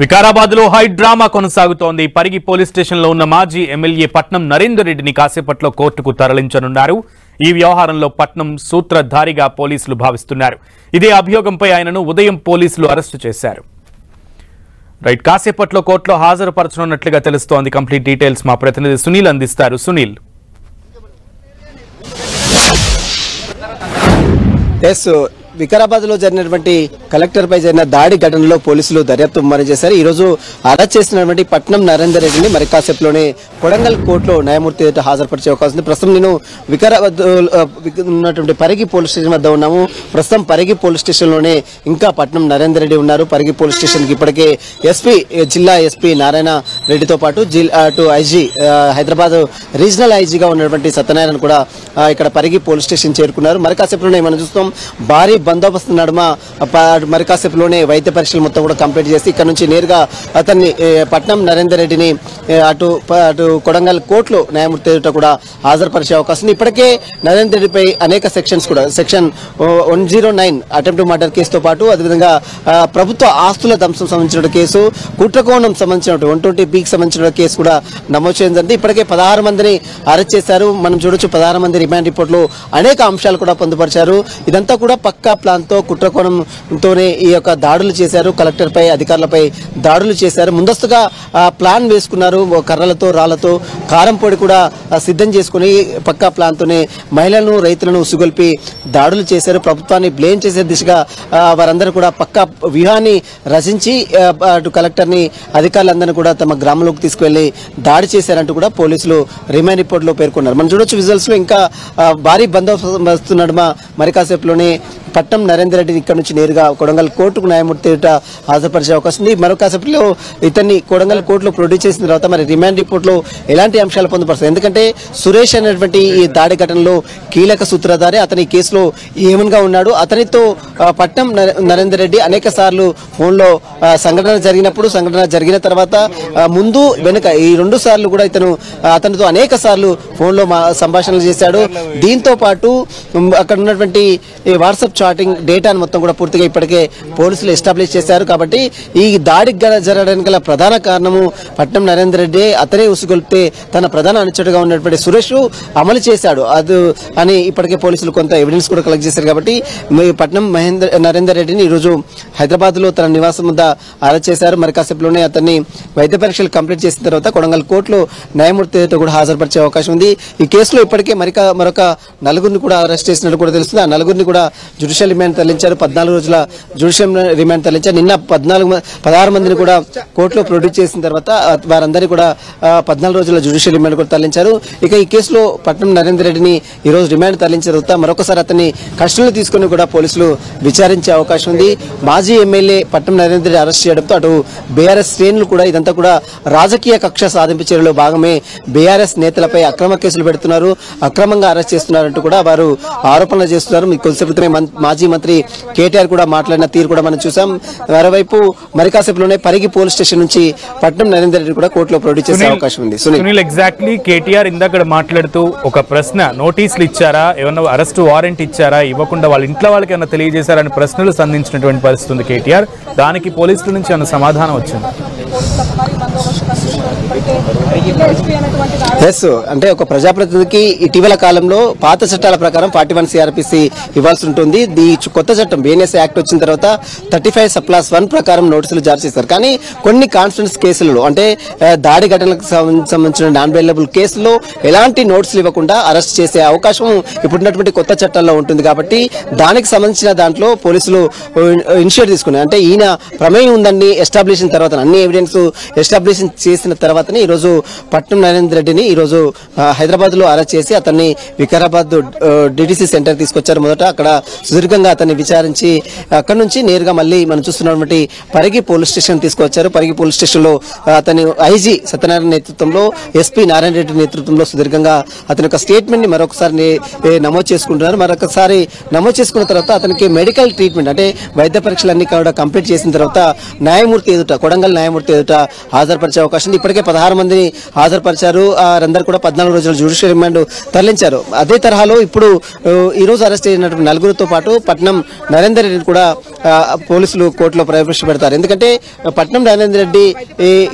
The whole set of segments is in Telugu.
వికారాబాద్ లో హై డ్రామా కొనసాగుతోంది. పరిగి పోలీస్ స్టేషన్ లో ఉన్న మాజీ ఎమ్మెల్యే పట్నం నరేందర్ రెడ్డిని కాసేపట్లో కోర్టుకు తరలించనున్నారు. ఈ వ్యవహారంలో పట్నం సూత్రధారిగా పోలీసులు భావిస్తున్నారు. ఇదే అభియోగంపై ఆయనను ఉదయం పోలీసులు అరెస్టు చేశారు. రైట్, కాసేపట్లో కోర్టులో హాజరుపరచనున్నట్లుగా తెలుస్తోంది. కంప్లీట్ డీటెయిల్స్ మా ప్రతినిధి సునీల్ అందిస్తారు. సునీల్. వికారాబాద్ లో జరిగినటువంటి కలెక్టర్ పై జరిగిన దాడి ఘటనలో పోలీసులు దర్యాప్తు ముమ్మరం చేశారు. ఈ రోజు అరెస్ట్ చేసినటువంటి పట్నం నరేందర్ రెడ్డిని మరి కాసేపులోనే కొడంగల్ కోర్టులో న్యాయమూర్తి ఎదుట హాజరుపరిచే అవకాశం ఉంది. ప్రస్తుతం నేను వికారాబాద్ ఉన్నటువంటి పరిగి పోలీస్ స్టేషన్ వద్ద ఉన్నాము. ప్రస్తుతం పరిగి పోలీస్ స్టేషన్ లోనే ఇంకా పట్నం నరేందర్ రెడ్డి ఉన్నారు. పరిగి పోలీస్ స్టేషన్ కి ఇప్పటికే జిల్లా ఎస్పీ నారాయణ రెడ్డితో పాటు అటు ఐజీ హైదరాబాద్ రీజనల్ ఐజీగా ఉన్నటువంటి సత్యనారాయణ కూడా ఇక్కడ పరిగి పోలీస్ స్టేషన్ చేరుకున్నారు. మరి కాసేపులోనే మనం చూస్తాం భారీ బందోబస్తు నడుమ మరి కాసేపులోనే వైద్య పరీక్షలు మొత్తం కూడా కంప్లీట్ చేసి ఇక్కడ నుంచి నేరుగా అతన్ని పట్నం నరేందర్ రెడ్డిని అటు కొడంగల్ కోర్టులో న్యాయమూర్తి ఎదుట కూడా హాజరుపరిచే అవకాశం ఉంది. ఇప్పటికే నరేందర్ రెడ్డిపై అనేక సెక్షన్స్ కూడా సెక్షన్ 109 అటెంప్ట్ మర్డర్ కేసుతో పాటు అదేవిధంగా ప్రభుత్వ ఆస్తుల ధ్వంసం సంబంధించిన కేసు, కుట్రకోణం సంబంధించిన 120B సంబంధించిన కేసు కూడా నమోదు చేయడం జరిగింది. ఇప్పటికే 16 మందిని అరెస్ట్ చేశారు. మనం చూడొచ్చు 16 మంది రిమాండ్ రిపోర్టులో అనేక అంశాలు కూడా పొందుపరిచారు. ఇదంతా కూడా పక్కా ప్లాన్ తో కుట్రకోణంతోనే ఈ యొక్క దాడులు చేశారు. కలెక్టర్ పై అధికారులపై దాడులు చేశారు. ముందస్తుగా ప్లాన్ వేసుకున్నారు. కర్రలతో రాళ్లతో కారం పొడి కూడా సిద్ధం చేసుకుని పక్కా ప్లాన్ తోనే మహిళలను రైతులను ఉసుగొల్పి దాడులు చేశారు. ప్రభుత్వాన్ని బ్లేమ్ చేసే దిశగా వారందరూ కూడా పక్కా వ్యూహాన్ని రచించి అటు కలెక్టర్ ని అధికారులందరినీ కూడా తమ గ్రామంలోకి తీసుకువెళ్లి దాడి చేశారంటూ కూడా పోలీసులు రిమాండ్ రిపోర్ట్ లో పేర్కొన్నారు. మనం చూడొచ్చు విజువల్స్ లో ఇంకా భారీ బందోబస్తు నడుమ మరి కాసేపులోనే పట్నం నరేందర్ రెడ్డి ఇక్కడ నుంచి నేరుగా కొడంగల్ కోర్టుకు న్యాయమూర్తి హాజరుపరిచే అవకాశం ఉంది. మరో కాసేపులో ఇతన్ని కొడంగల్ కోర్టులో ప్రొడ్యూస్ చేసిన తర్వాత మరి రిమాండ్ రిపోర్ట్ లో ఎలాంటి అంశాలు పొందుపరుస్తాయి. ఎందుకంటే సురేష్ అనేటువంటి ఈ దాడి ఘటనలో కీలక సూత్రధారి, అతని కేసులో ఏమన్గా ఉన్నాడు. అతనితో పట్నం నరేందర్ రెడ్డి అనేక సార్లు ఫోన్లో సంఘటన జరిగిన తర్వాత ముందు వెనుక ఈ 2 సార్లు కూడా అతనితో అనేక సార్లు ఫోన్లో సంభాషణలు చేశాడు. దీంతో పాటు అక్కడ ఉన్నటువంటి వాట్సాప్ చాటింగ్ డేటాను మొత్తం కూడా పూర్తిగా ఇప్పటికే పోలీసులు ఎస్టాబ్లిష్ చేశారు. కాబట్టి ఈ దాడికి జరగడానికి గల ప్రధాన కారణము పట్నం నరేందర్ రెడ్డి. అతనే ఉసుగొల్పితే తన ప్రధాన అనుచరుడుగా ఉన్నటువంటి సురేష్ అమలు చేశాడు అది అని ఇప్పటికే పోలీసులు కొంత ఎవిడెన్స్ కూడా కలెక్ట్ చేశారు. కాబట్టి పట్నం నరేందర్ రెడ్డిని ఈరోజు హైదరాబాద్ లో తన నివాసం వద్ద అరెస్ట్ చేశారు. మరి కాసేపులోనే అతన్ని వైద్య పరీక్షలు కంప్లీట్ చేసిన తర్వాత కొడంగల్ కోర్టులో న్యాయమూర్తితో కూడా హాజరుపరిచే అవకాశం ఉంది. ఈ కేసులో ఇప్పటికే మరొక 4గురిని కూడా అరెస్ట్ చేసినట్టు కూడా తెలుస్తుంది. ఆ 4గురిని కూడా జ్యుడిషియల్ రిమాండ్ తరలించారు. 14 రోజుల జ్యుడిషియల్ రిమాండ్ తరలించారు. నిన్న 16 మందిని కూడా కోర్టులో ప్రొడ్యూస్ చేసిన తర్వాత వారందరినీ కూడా 14 రోజుల జ్యుడిషియల్ రిమాండ్ కూడా తరలించారు. ఇక ఈ కేసులో పట్నం నరేందర్ రెడ్డిని ఈ రోజు రిమాండ్ తరలించిన తర్వాత మరొకసారి అతన్ని కస్టడీలో తీసుకుని కూడా పోలీసులు విచారించే అవకాశం ఉంది. మాజీ ఎమ్మెల్యే పట్నం నరేందర్ రెడ్డి అరెస్ట్ చేయడంతో అటు బీఆర్ఎస్ శ్రేణులు కూడా ఇదంతా కూడా రాజకీయ కక్ష సాధింపు చర్యలో భాగమే బీఆర్ఎస్ నేతలపై అక్రమ కేసులు పెడుతున్నారు, అక్రమంగా అరెస్ట్ చేస్తున్నారంటూ కూడా వారు ఆరోపణలు చేస్తున్నారు. మీకు కొద్దిసేపటిమే మాజీ మంత్రి కేటీఆర్ కూడా మాట్లాడిన తీరు కూడా మనం చూసాం. మరోవైపు మరి కాసేపులోనే పరిగి పోలీస్ స్టేషన్ నుంచి పట్నం నరేందర్ రెడ్డి కూడా కోర్టులో ప్రొడ్యూస్ చేసే అవకాశం ఉంది. సునీల్, ఎగ్జాక్ట్లీ కేటీఆర్ ఇందాక మాట్లాడుతూ ఒక ప్రశ్న, నోటీసులు ఇచ్చారా, ఏమన్నా అరెస్ట్ వారెంట్ ఇచ్చారా, ఇవ్వకుండా వాళ్ళ ఇంట్లో వాళ్ళకి ఏమన్నా తెలియజేశారని ప్రశ్నలు సంధించినటువంటి పరిస్థితి ఉంది కేటీఆర్. దానికి పోలీసుల నుంచి ఏమన్నా సమాధానం వచ్చింది? అంటే ఒక ప్రజాప్రతినిధికి ఇటీవల కాలంలో పాత చట్టాల ప్రకారం 41 CRPC ఇవ్వాల్సి ఉంటుంది. ఈ కొత్త చట్టం BNS యాక్ట్ వచ్చిన తర్వాత 35(1) ప్రకారం నోటీసులు జారీ చేశారు. కానీ కొన్ని కాన్ఫిడెన్స్ కేసులలో అంటే దాడి ఘటనలకు సంబంధించిన నాన్ బెయిలబుల్ కేసులో ఎలాంటి నోటీసులు ఇవ్వకుండా అరెస్ట్ చేసే అవకాశం ఇప్పుడున్నటువంటి కొత్త చట్టాల్లో ఉంటుంది. కాబట్టి దానికి సంబంధించిన దాంట్లో పోలీసులు ఇనిషియేటివ్ తీసుకున్నారు. అంటే ఈయన ప్రమేయం ఉందని ఎస్టాబ్లిష్ చేసిన తర్వాత అన్ని ఎవిడెన్స్ ఎస్టాబ్లిష్ చేసిన తర్వాతనే ఈరోజు పట్నం నరేందర్ రెడ్డిని ఈరోజు హైదరాబాద్ లో అరెస్ట్ చేసి అతన్ని వికారాబాద్ DDC సెంటర్ తీసుకొచ్చారు. మొదట అక్కడ సుదీర్ఘంగా అతన్ని విచారించి అక్కడ నుంచి నేరుగా మళ్ళీ మనం చూస్తున్నటువంటి పరిగి పోలీస్ స్టేషన్ తీసుకొచ్చారు. పరిగి పోలీస్ స్టేషన్ లో అతని ఐజీ సత్యనారాయణ నేతృత్వంలో ఎస్పీ నారాయణ రెడ్డి నేతృత్వంలో సుదీర్ఘంగా అతని యొక్క స్టేట్మెంట్ ని మరొకసారి నమోదు చేసుకుంటున్నారు. మరొకసారి నమోదు చేసుకున్న తర్వాత అతనికి మెడికల్ ట్రీట్మెంట్ అంటే వైద్య పరీక్షలన్నీ కూడా కంప్లీట్ చేసిన తర్వాత న్యాయమూర్తి ఎదుట కొడంగల్ న్యాయమూర్తి ఎదుట హాజరుపరిచే అవకాశం ఉంది. ఇప్పటికే 16 మందిని హాజరుపరిచారు. వారందరూ కూడా 14 రోజుల జ్యుడిషియల్ రిమాండ్ తరలించారు. అదే తరహాలో ఇప్పుడు ఈ రోజు అరెస్ట్ అయినటువంటి 4గురితో పాటు పట్నం నరేందర్ రెడ్డిని కూడా పోలీసులు కోర్టులో ప్రవేశపెడతారు. ఎందుకంటే పట్నం నరేందర్ రెడ్డి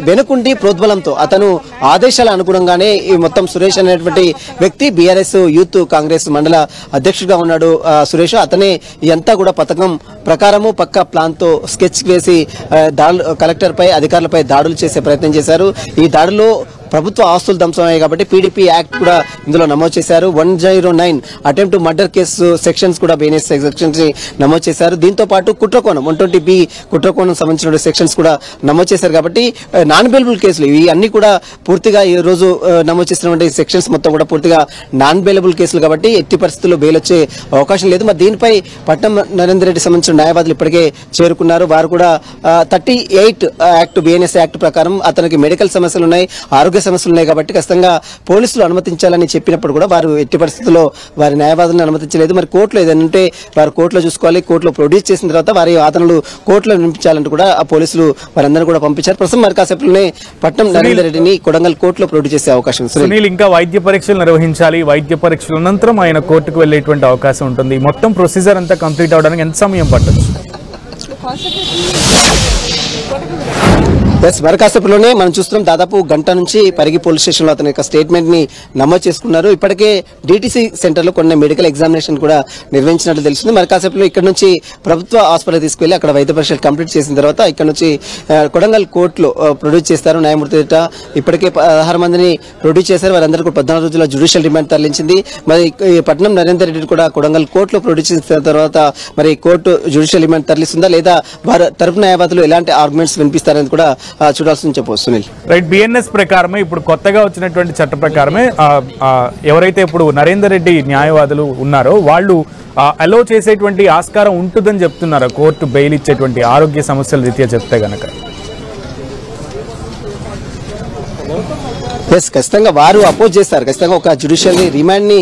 వెనుకుండి ప్రోద్బలంతో అతను ఆదేశాల అనుగుణంగానే ఈ మొత్తం సురేష్ అనేటువంటి వ్యక్తి బీఆర్ఎస్ యూత్ కాంగ్రెస్ మండల అధ్యక్షుడిగా ఉన్నాడు. సురేష్ అతనే ఇదంతా కూడా పథకం ప్రకారము పక్కా ప్లాన్ తో స్కెచ్ వేసి కలెక్టర్ పై అధికారులపై దాడులు చేసే ప్రయత్నం చేశారు. ఈ దాడిలో ప్రభుత్వ ఆస్తులు ధ్వంసమయ్యాయి కాబట్టి పీడీపీ యాక్ట్ కూడా ఇందులో నమోదు చేశారు. 109 attempt to murder case sections కూడా బీఎన్ఎస్ సెక్షన్స్ నమోదు చేశారు. దీంతో పాటు కుట్రకోణం 120B కుట్రకోణం సంబంధించిన సెక్షన్స్ కూడా నమోదు చేశారు. కాబట్టి నాన్ బెయిలబుల్ కేసులు ఇవి అన్ని కూడా పూర్తిగా ఈ రోజు నమోదు చేసినటువంటి సెక్షన్స్ మొత్తం కూడా పూర్తిగా నాన్ బెయిలబుల్ కేసులు కాబట్టి ఎట్టి పరిస్థితుల్లో బెయిల్ వచ్చే అవకాశం లేదు. మరి దీనిపై పట్నం నరేందర్ రెడ్డి సంబంధించిన న్యాయవాదులు ఇప్పటికే చేరుకున్నారు. వారు కూడా 38 యాక్ట్ బీఎన్ఎస్ యాక్ట్ ప్రకారం అతనికి మెడికల్ సమస్యలు ఉన్నాయి, ఆరోగ్య సమస్యలు ఉన్నాయి కాబట్టి ఖచ్చితంగా పోలీసులు అనుమతించాలని చెప్పినప్పుడు కూడా వారు ఎట్టి పరిస్థితుల్లో వారి న్యాయవాదులను అనుమతించలేదు. మరి కోర్టులో ఏదంటే వారు కోర్టులో చూసుకోవాలి, కోర్టులో ప్రొడ్యూస్ చేసిన తర్వాత వారి వాదనలు కోర్టులో వినిపించాలంటూ కూడా ఆ పోలీసులు వారందరూ కూడా పంపించారు. ప్రస్తుతం మరి కాసేపులోనే పట్నం నరేందర్ రెడ్డిని కొడంగల్ కోర్టులో ప్రొడ్యూస్ చేసే అవకాశం ఉంది. సునీల్, ఇంకా వైద్య పరీక్షలు నిర్వహించాలి. వైద్య పరీక్షల అనంతరం ఆయన కోర్టుకు వెళ్లేటువంటి అవకాశం ఉంటుంది. మొత్తం ప్రొసీజర్ అంతా కంప్లీట్ అవడానికి ఎంత సమయం పట్టదు? మరకాసేపులోనే మనం చూస్తున్నాం. దాదాపు గంట నుంచి పరిగి పోలీస్ స్టేషన్ లో అతని యొక్క స్టేట్మెంట్ ని నమోదు చేసుకున్నారు. ఇప్పటికే డిటిసి సెంటర్ లో కొన్ని మెడికల్ ఎగ్జామినేషన్ కూడా నిర్వహించినట్లు తెలుస్తుంది. మరకాసేపులో ఇక్కడ నుంచి ప్రభుత్వ హాస్పిటల్ తీసుకెళ్లి అక్కడ వైద్య పరీక్షలు కంప్లీట్ చేసిన తర్వాత ఇక్కడ నుంచి కొడంగల్ కోర్టులో ప్రొడ్యూస్ చేస్తారు. న్యాయమూర్తి ఇప్పటికే 16 మందిని ప్రొడ్యూస్ చేశారు. వారందరూ కూడా 14 రోజుల జ్యుడిషియల్ రిమాండ్ తరలించింది. మరి పట్నం నరేందర్ రెడ్డి కూడా కొడంగల్ కోర్టులో ప్రొడ్యూస్ చేసిన తర్వాత మరి కోర్టు జ్యుడిషియల్ రిమాండ్ తరలిస్తుందా లేదా వారు తరపు న్యాయవాదులు ఎలాంటి ఆర్గ్యుమెంట్స్ వినిపిస్తారని కూడా చూడాల్సింది చెప్పవచ్చు. సునీల్, రైట్. బిఎన్ఎస్ ప్రకారమే ఇప్పుడు కొత్తగా వచ్చినటువంటి చట్ట ప్రకారమే ఎవరైతే ఇప్పుడు నరేందర్ రెడ్డి న్యాయవాదులు ఉన్నారో వాళ్ళు అలో చేసేటువంటి ఆస్కారం ఉంటుందని చెప్తున్నారు కోర్టు బెయిల్ ఇచ్చేటువంటి ఆరోగ్య సమస్యల రీత్యా చెప్తే గనక. ఖచ్చితంగా వారు అపోజ్ చేస్తారు. ఖచ్చితంగా ఒక జ్యుడిషియల్ రిమాండ్ ని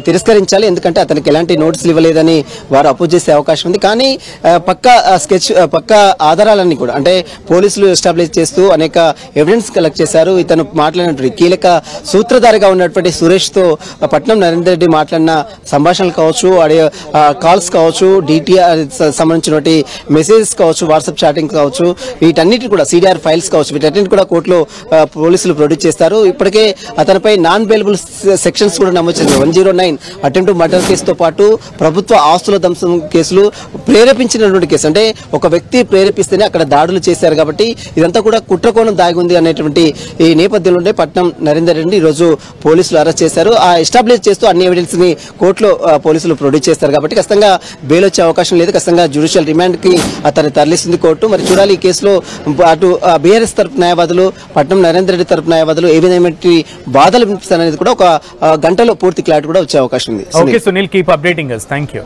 తిరస్కరించాలి. ఎందుకంటే అతనికి ఎలాంటి నోటీసులు ఇవ్వలేదని వారు అపోజ్ చేసే అవకాశం ఉంది. కానీ పక్క ఆధారాలన్నీ కూడా అంటే పోలీసులు ఎస్టాబ్లిష్ చేస్తూ అనేక ఎవిడెన్స్ కలెక్ట్ చేశారు. ఇతను మాట్లాడినటువంటి కీలక సూత్రధారిగా ఉన్నటువంటి సురేష్ తో పట్నం నరేందర్ రెడ్డి మాట్లాడిన సంభాషణలు కావచ్చు, కాల్స్ కావచ్చు, డిటిఆర్ సంబంధించినటువంటి మెసేజెస్ కావచ్చు, వాట్సాప్ చాటింగ్ కావచ్చు, వీటన్నిటి కూడా సిడిఆర్ ఫైల్స్ కావచ్చు, వీటన్నిటి కూడా కోర్టులో పోలీసులు ప్రొడ్యూస్ చేస్తారు. ఇప్పటికే అతనిపై నాన్ బెయిలబుల్ సెక్షన్స్ కూడా నమోదు చేశారు. 109 అటెంప్ట్ టు మర్డర్ కేసుతో పాటు ప్రభుత్వ ఆస్తుల ధ్వంసం కేసులు, ప్రేరేపించినటువంటి కేసు అంటే ఒక వ్యక్తి ప్రేరేపిస్తేనే అక్కడ దాడులు చేశారు కాబట్టి ఇదంతా కూడా కుట్రకోణం దాగి ఉంది అనేటువంటి ఈ నేపథ్యంలోనే పట్నం నరేందర్ రెడ్డి ఈ రోజు పోలీసులు అరెస్ట్ చేశారు. ఆ ఎస్టాబ్లిష్ చేస్తూ అన్ని ఎవిడెన్స్ ని కోర్టులో పోలీసులు ప్రొడ్యూస్ చేస్తారు కాబట్టి ఖచ్చితంగా బెయిల్ వచ్చే అవకాశం లేదు. ఖచ్చితంగా జ్యుడిషియల్ రిమాండ్ కి అతన్ని తరలిస్తుంది కోర్టు. మరి చూడాలి ఈ కేసులో అటు బీఆర్ఎస్ తరపు న్యాయవాదులు, పట్నం నరేందర్ రెడ్డి తరపు న్యాయవాదులు ఏ విధమైన వాదనలు వినిపిస్తారనేది కూడా ఒక గంటలో పూర్తి క్లారిటీ కూడా వచ్చే అవకాశం ఉంది. Okay Sunil, keep updating us. Thank you.